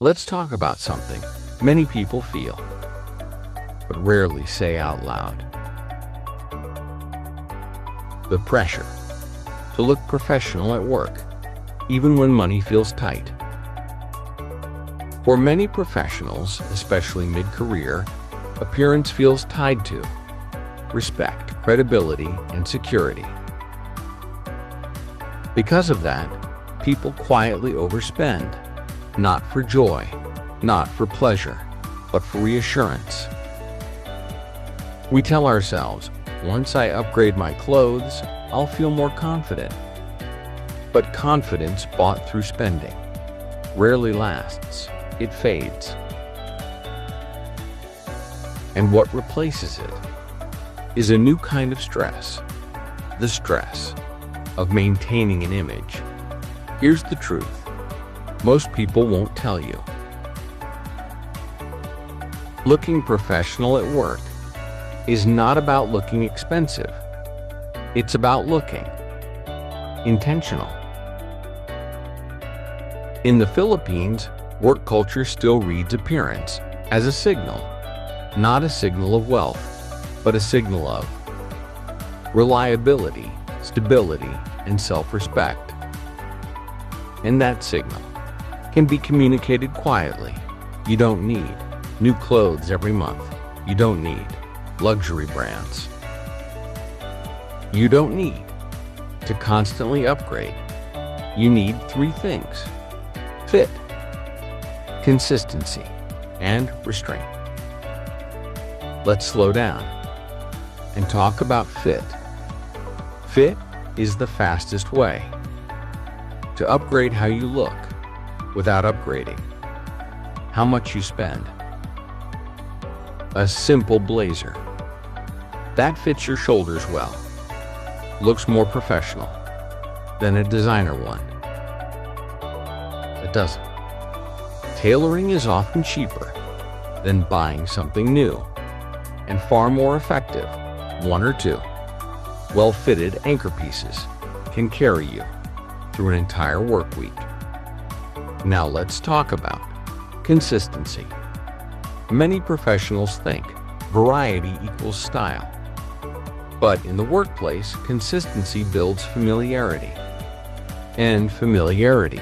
Let's talk about something many people feel, but rarely say out loud. The pressure to look professional at work, even when money feels tight. For many professionals, especially mid-career, appearance feels tied to respect, credibility, and security. Because of that, people quietly overspend, not for joy, not for pleasure, but for reassurance. We tell ourselves, once I upgrade my clothes, I'll feel more confident. But confidence bought through spending rarely lasts. It fades. And what replaces it is a new kind of stress, the stress of maintaining an image. Here's the truth. Most people won't tell you. Looking professional at work is not about looking expensive. It's about looking intentional. In the Philippines, work culture still reads appearance as a signal, not a signal of wealth, but a signal of reliability, stability, and self-respect. And that signal can be communicated quietly. You don't need new clothes every month. You don't need luxury brands. You don't need to constantly upgrade. You need three things: fit, consistency, and restraint. Let's slow down and talk about fit. Fit is the fastest way to upgrade how you look without upgrading how much you spend. A simple blazer that fits your shoulders well looks more professional than a designer one that doesn't. Tailoring is often cheaper than buying something new and far more effective. One or two well-fitted anchor pieces can carry you through an entire work week. Now let's talk about consistency. Many professionals think variety equals style. But in the workplace, consistency builds familiarity. And familiarity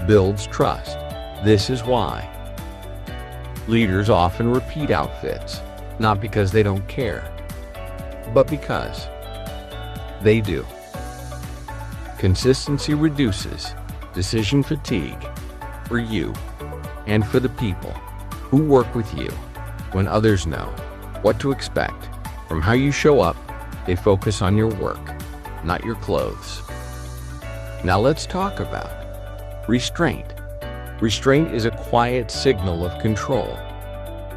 builds trust. This is why leaders often repeat outfits, not because they don't care, but because they do. Consistency reduces decision fatigue for you and for the people who work with you. When others know what to expect from how you show up, they focus on your work, not your clothes. Now let's talk about restraint. Restraint is a quiet signal of control.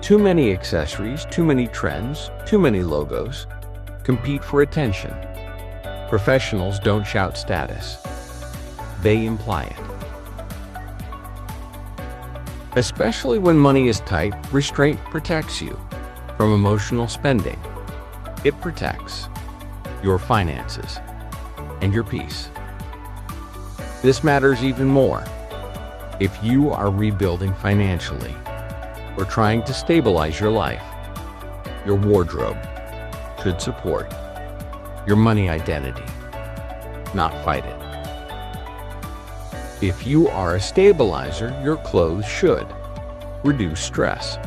Too many accessories, too many trends, too many logos compete for attention. Professionals don't shout status. They imply it. Especially when money is tight, restraint protects you from emotional spending. It protects your finances and your peace. This matters even more if you are rebuilding financially or trying to stabilize your life. Your wardrobe should support your money identity, not fight it. If you are a stabilizer, your clothes should reduce stress.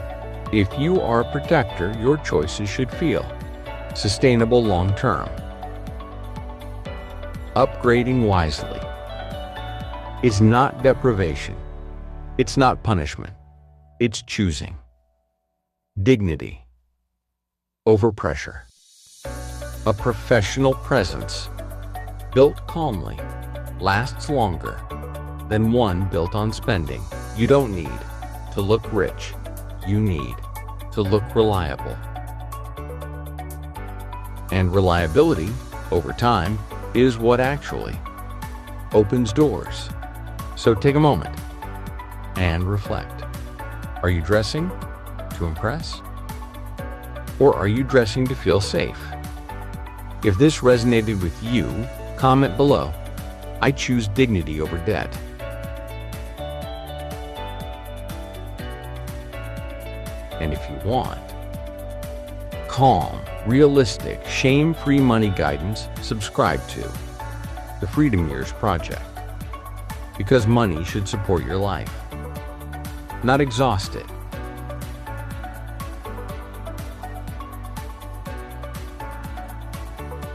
If you are a protector, your choices should feel sustainable long-term. Upgrading wisely is not deprivation. It's not punishment. It's choosing dignity over pressure. A professional presence built calmly lasts longer than one built on spending. You don't need to look rich. You need to look reliable. And reliability, over time, is what actually opens doors. So take a moment and reflect. Are you dressing to impress? Or are you dressing to feel safe? If this resonated with you, comment below. I choose dignity over debt. And if you want calm, realistic, shame-free money guidance, subscribe to the Freedom Years Project. Because money should support your life, not exhaust it.